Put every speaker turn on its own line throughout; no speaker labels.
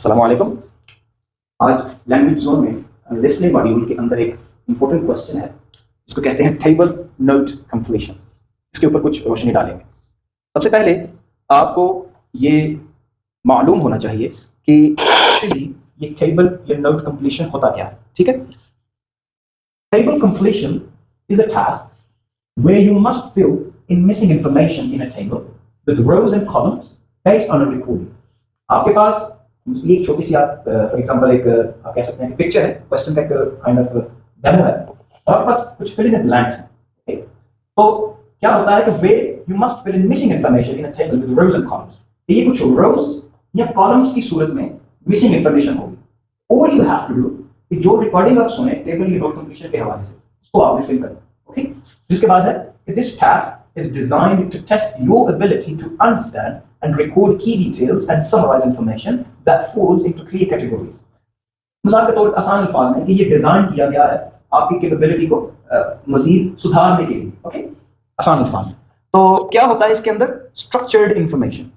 अस्सलाम वालेकुम। आज लैंग्वेज जोन में लिसनिंग मॉड्यूल के अंदर एक इंपॉर्टेंट क्वेश्चन है, इसको कहते हैं टेबल नोट कंप्लीशन। इसके ऊपर कुछ रोशनी डालेंगे। सबसे पहले आपको ये मालूम होना चाहिए कि एक्चुअली ये टेबल या नोट कंप्लीशन होता क्या है। ठीक है, table completion is a task where you must fill in missing information in a table with rows and columns based on a recording. आपके पास ये एक छोटी सी आप फॉर एग्जांपल एक आप कह सकते हैं पिक्चर है, क्वेश्चन का एक काइंड ऑफ डेमो है और आपके पास कुछ फिल इन द ब्लैंक्स है। तो क्या होता है कि where you must fill in missing information in a table with rows and columns. ये कुछ रोज या कॉलम्स की सूरत में मिसिंग इंफॉर्मेशन होगी। All you have to do कि जो रिकॉर्डिंग आप सुने टेबल या नोट कंप्लीशन के हवाले से उसको आपने फिल करना। ओके, जिसके बाद है कि this task is designed to test your ability to understand and record key details and summarize information that falls into clear categories. मिसाल के तौर आसान अल्फाज में कि ये डिजाइन किया गया है आपकी कैपेबिलिटी को मजीद सुधारने के लिए। ओके, आसान अल्फाज में तो क्या होता है इसके अंदर structured information.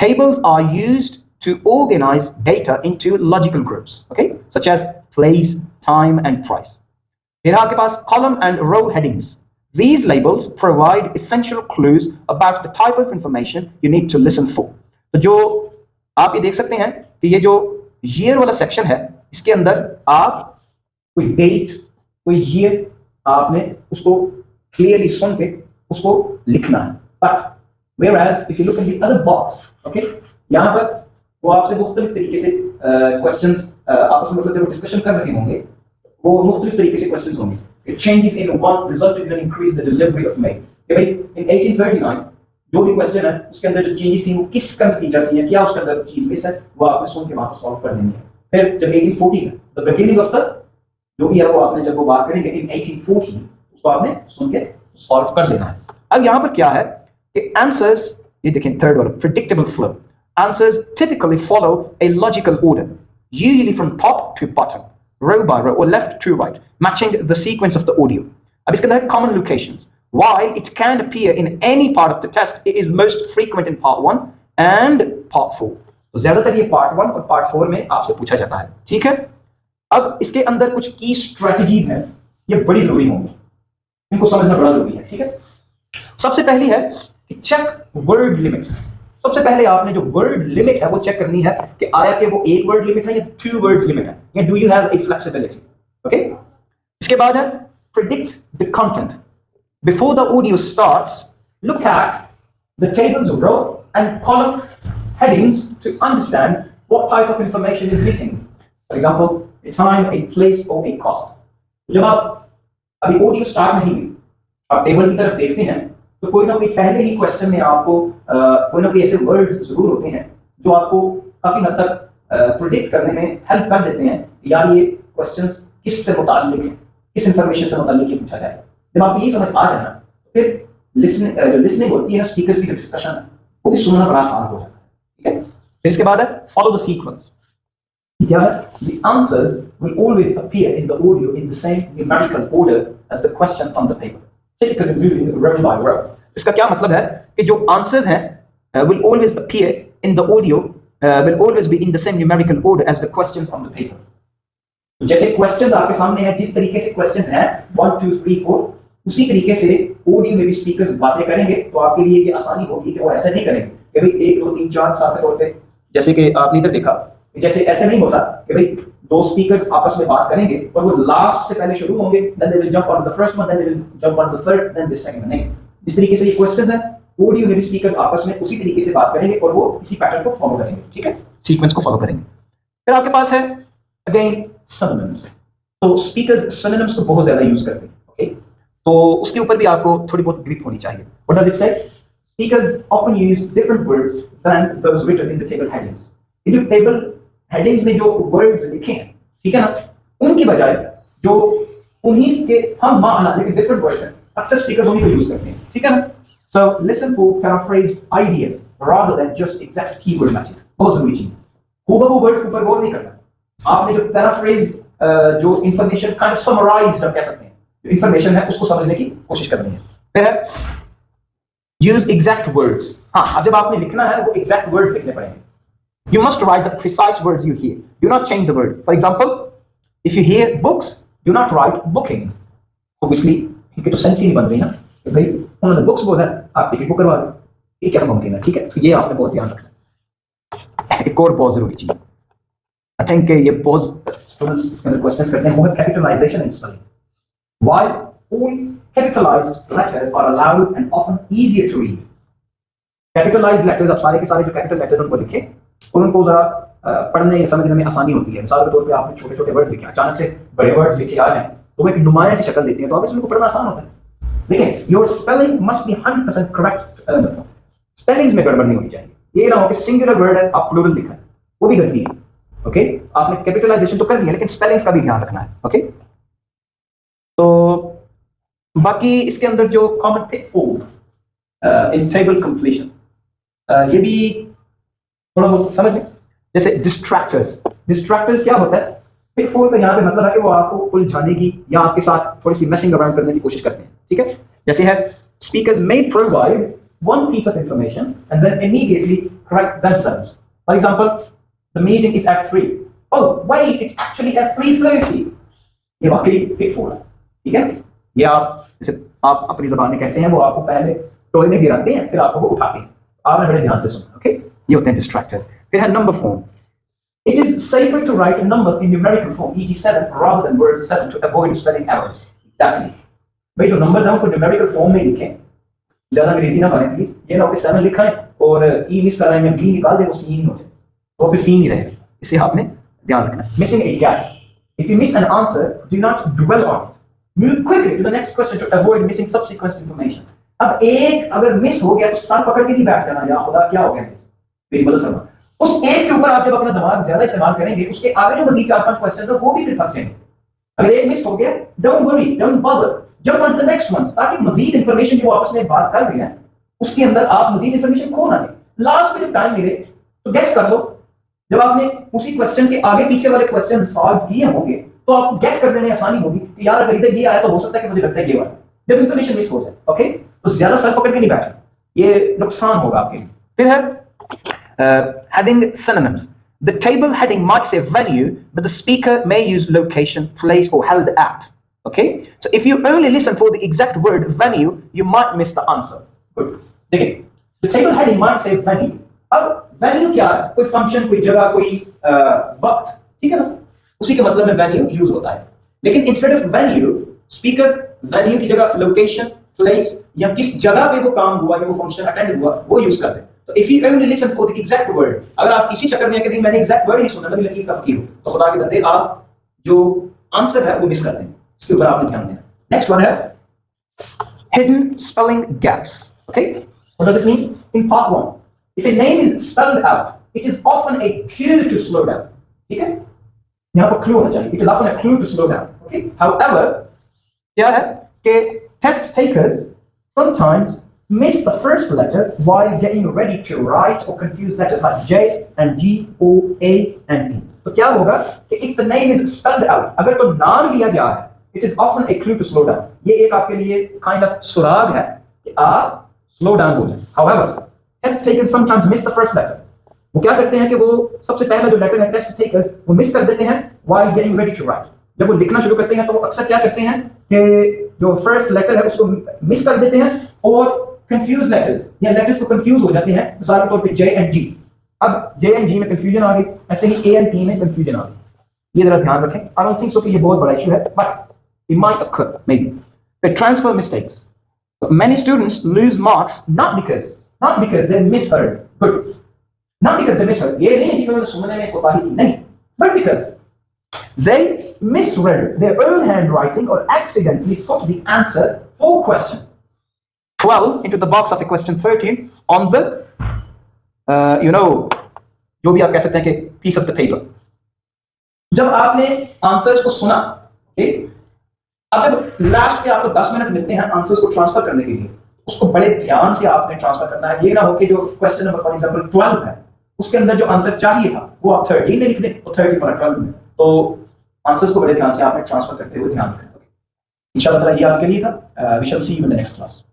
Tables are used to organize data into logical groups, okay, such as place, time and price. फिर आपके पास column and row headings. These labels provide essential clues about the type of information you need to listen for. तो जो आप ये देख सकते हैं कि ये जो year वाला सेक्शन है, इसके अंदर आप कोई डेट, कोई year आपने उसको क्लियरली सुन के उसको लिखना है। But whereas if you look in the other box, okay, यहाँ पर वो आपसे मुख्तलिफ तरीके से क्वेश्चंस आपस में मतलब डिस्कशन कर रहे होंगे, वो मुख्तलिफ तरीके से क्वेश्चंस होंगे। Changes in one resulted in an increase in the delivery of mail. कि भाई in 1839 जो भी क्वेश्चन है उसके अंदर जो चेंजेस थी वो किसका नतीजा थी या क्या उसके अंदर चीज मिस है, वो आपने सुन के वहां पर सॉल्व कर देनी है। फिर जब 1840 है द बिगिनिंग ऑफ द जो भी है वो आपने जब वो बात करेंगे इन 1840 उसको आपने सुन के सॉल्व कर लेना है। अब यहाँ पर क्या है कि आंसर्स, ये देखें थर्ड वाला predictable flow. Answers typically follow a logical order, usually from top to bottom, row by row or left to right, matching the sequence of the audio. अब इसके अंदर common locations. While it can appear in any part of the test, it is most frequent in part 1 and part 4. तो ज्यादातर ये part 1 और part 4 में आपसे पूछा जाता है। ठीक है, अब इसके अंदर कुछ की स्ट्रेटजीज हैं, ये बड़ी जरूरी होंगी, इनको समझना बड़ा जरूरी है। ठीक है, सबसे पहली है कि चेक वर्ड लिमिट्स। सबसे पहले आपने जो वर्ड लिमिट है वो चेक करनी है कि आया कि वो एक वर्ड लिमिट है या 2 वर्ड्स लिमिट है, या do you have a flexibility. Okay, इसके बाद है predict the content. Before the audio starts look at the table's row and column headings to understand what type of information is missing. For example a time, a place और a cost. जब आप अभी audio start नहीं हुई, आप table की तरफ देखते हैं तो कोई ना कोई पहले ही क्वेश्चन में आपको कोई ना कोई ऐसे वर्ड्स जरूर होते हैं जो आपको काफी हद तक प्रिडिक्ट करने में हेल्प कर देते हैं यार ये क्वेश्चंस किस से मुताल्लिक है, किस इंफॉर्मेशन से मुताल्लिक ये पूछा जाएगा। जब आपको ये समझ आ जाए ना फिर लिसनिंग होती है ना, स्पीकर्स की जो डिस्कशन है वो भी सुनना बड़ा आसान हो जाता है। ठीक है, फिर इसके बाद है फॉलो द सीक्वेंस। क्या है, the answers will always appear in the audio in the same numerical order as the question on the paper. Typically viewing row by row. इसका क्या मतलब है कि जो आंसर्स हैं will always appear in the audio, will always be in the same numerical order as the questions on the paper. जैसे questions आपके सामने हैं, जिस तरीके से क्वेश्चंस हैं 1 2 3 4, उसी तरीके से ऑडियो में भी स्पीकर्स बातें करेंगे तो आपके लिए ये आसानी होगी कि वो ऐसे नहीं करेंगे कि भाई 1 2 3 4 7 के तौर पे, जैसे कि आपने इधर देखा, जैसे ऐसे नहीं होता कि भाई दो स्पीकर्स आपस में बात करेंगे और वो लास्ट से पहले शुरू होंगे, then they will jump on the first one, then they will jump on the third, then the second one। नहीं, इस तरीके से ये क्वेश्चंस हैं, ऑडियो में भी स्पीकर्स आपस में उसी तरीके से बात करेंगे और वो इसी पैटर्न को फॉलो करेंगे। ठीक है, सीक्वेंस को फॉलो करेंगे। फिर आपके पास है अगेन सिनोनिम्स। तो स्पीकर्स सिनोनिम्स को बहुत ज्यादा यूज करते हैं। ओके, तो उसके ऊपर भी आपको थोड़ी बहुत ग्रिप होनी चाहिए। What does it say? Speakers often use different words than those written in the table headings. ये जो टेबल हेडिंग्स में जो वर्ड्स लिखे हैं, ठीक है ना, उनकी बजाय जो उन्हीं के हम माना लेकिन डिफरेंट वर्ड्स हैं, अक्सर स्पीकर्स उन्हीं को यूज करते हैं। ठीक है ना, so listen for paraphrased ideas rather than just exact keyword matches. बहुत जरूरी चीज, हूबहू वर्ड्स के ऊपर गौर नहीं करना। आपने जो पैराफ्रेज जो इंफॉर्मेशन काइंड ऑफ समराइज्ड हम कह सकते हैं, जो इंफॉर्मेशन है उसको समझने की कोशिश करनी है। फिर है यूज एग्जैक्ट वर्ड्स। हाँ, अब जब आपने लिखना है वो एग्जैक्ट वर्ड्स लिखने पड़ेंगे। You must write the precise words you hear. Do not change the word. For example, if you hear books, do not write booking. Obviously, इनके तो सेंस ही नहीं बन रही ना, तो भाई उन्होंने बुक्स बोला, आप टिकट बुक करवा दो, ये क्या मुमकिन है, ठीक है? तो ये आपने बहुत ध्यान रखना है। एक और बहुत जरूरी चीज, आई थिंक ये बहुत स्टूडेंट्स इसके अंदर क्वेश्चंस करते हैं, वो है capitalization in spelling. While all capitalized letters are allowed and often easier to read. Capitalised letters, आप सारे के सारे जो कैपिटल लेटर्स उनको लिखें और उनको जरा पढ़ने या समझने में आसानी होती है. मिसाल के तौर पे आपने छोटे छोटे वर्ड्स लिखे, अचानक से बड़े वर्ड्स लिखे आ जाएं तो वो एक नुमाया सी शक्ल देती है, तो ऑब्वियसली उनको पढ़ना आसान होता है. देखिए, your spelling must be 100% correct. Spellings में गड़बड़ नहीं होनी चाहिए. ये ना हो कि सिंगुलर वर्ड है आप प्लूरल लिखा है, वो भी गलती है. ओके, आपने कैपिटलाइजेशन तो कर दिया लेकिन स्पेलिंग्स का भी ध्यान रखना है. ओके, तो बाकी इसके अंदर जो कॉमन पिटफॉल्स इन टेबल कंप्लीशन, ये भी थोड़ा बहुत समझ लें. जैसे डिस्ट्रैक्टर्स. डिस्ट्रैक्टर्स क्या होता है? पिटफॉल का यहाँ पे मतलब है कि वो आपको उलझाने की या आपके साथ थोड़ी सी मेसिंग अराउंड करने की कोशिश करते हैं. ठीक है, जैसे है speakers may provide one piece of information and then immediately correct themselves. For example, the meeting is at 3. Oh wait, it's actually at 3:30. ये वाकई पिटफॉल है. ठीक है, ये आप जैसे आप अपनी ज़बान में कहते हैं, वो आपको पहले टोए में गिराते हैं फिर आपको वो उठाते हैं. आपने बड़े ध्यान से सुना. ओके, ये होते हैं डिस्ट्रैक्टर्स. फिर है number form. It is safer to write numbers in numerical form, e.g. 7, rather than words 7 to avoid spelling errors. Exactly. भाई जो नंबर्स हैं उनको न्यूमेरिकल फॉर्म में लिखें, ज्यादा अंग्रेजी ना बने प्लीज. ये ना कि 7 लिखा है और ई मिस कर रहे हैं, बी निकाल दे वो सी नहीं हो जाए, तो फिर सी नहीं रहेगा. इसे आपने ध्यान रखना है. Missing a gap. If you miss an answer, do not dwell on it. Move quickly to the next question to avoid missing subsequent information. अब एक अगर मिस हो गया तो सर पकड़ के नहीं बैठ जाना, या खुदा क्या हो गया मिस. मेरी मदद करना. उस एक के ऊपर आप जब अपना दिमाग ज्यादा इस्तेमाल करेंगे, उसके आगे जो मजीद 4-5 क्वेश्चन है वो भी फिर फंस जाएंगे. अगर एक मिस हो गया, don't worry, don't bother, jump on the next one, ताकि मजीद इंफॉर्मेशन जो आपस में बात कर रहे हैं उसके अंदर आप मजीद इंफॉर्मेशन खो ना दें. लास्ट में जब टाइम मिले तो गेस कर लो. जब आपने उसी क्वेश्चन के आगे पीछे वाले क्वेश्चन सॉल्व किए होंगे तो आपको गेस करने में आसानी होगी कि यार अगर इधर ये आया तो हो सकता है कि मुझे लगता है ये वाला. जब इंफॉर्मेशन मिस हो जाए, ओके, तो ज्यादा सर पकड़ के नहीं बैठना, ये नुकसान होगा आपके. फिर है heading synonyms. The table heading might say venue, but the speaker may use location, place, or held at. Okay, so if you only listen for the exact word venue, you might miss the answer. Good. देखिए, the table heading might say venue. अब venue क्या है? कोई function, कोई जगह, कोई वक्त, ठीक है ना? उसी के मतलब में venue use होता है. लेकिन instead of venue, speaker venue की जगह location, place या किस जगह पे वो काम हुआ या वो function attend हुआ वो use करते हैं. तो if you only listen for the exact word, अगर आप इसी चक्कर में कि मैंने exact word ही सुना, नबी लकीर का फकीर हो, तो खुदा के बंदे आप जो आंसर है वो मिस कर देंगे. इसके ऊपर आपने ध्यान देना. नेक्स्ट वन है hidden spelling gaps. Okay, what does it mean? In part 1, if a name is spelled out, it is often a cue to slow down. ठीक है, यहाँ पर clue होना चाहिए. It is often a clue to slow down. Okay, however, क्या है कि test takers sometimes miss the first letter while getting ready to write or confuse letters like J and G, O, A and E. तो क्या होगा कि if the name is spelled out, अगर तो नाम लिया गया है, it is often a clue to slow down. ये एक आपके लिए kind of सुराग है कि आप slow down हो जाए. However, test takers sometimes miss the first letter. वो क्या करते हैं कि वो सबसे पहला जो letter है test takers वो मिस कर देते हैं while getting ready to write. जब वो लिखना शुरू करते हैं तो वो अक्सर क्या करते हैं कि जो first letter है उसको मिस कर देते हैं और confused letters या letters को confuse हो जाते हैं. मिसाल के तौर पे J and G. अब J and G में confusion आ गई, ऐसे ही A and T में confusion आ गई. ये जरा ध्यान रखें. I don't think so कि ये बहुत बड़ा issue है, but it might occur maybe. The transfer mistakes. So many students lose marks not because they misheard. Good. Not because they misheard. ये नहीं है कि उन्होंने सुनने में कोताही की, नहीं. But because they misread their own handwriting or accidentally put the answer for question 12 into the box of a question 13 on the जो भी आप कह सकते हैं कि piece of the paper. जब आपने आंसर्स को सुना, अब जब लास्ट पे आपको 10 मिनट मिलते हैं आंसर्स को ट्रांसफर करने के लिए, उसको बड़े ध्यान से आपने ट्रांसफर करना है. ये ना हो कि जो क्वेश्चन नंबर फॉर एग्जांपल 12 है उसके अंदर जो आंसर चाहिए था वो आप 13 में लिख दें और 13 वाला 12 में. तो आंसर्स को बड़े ध्यान से आपने ट्रांसफर करते हुए ध्यान रखें. इंशाल्लाह ताला ये आज के लिए था. We shall see you in the next class.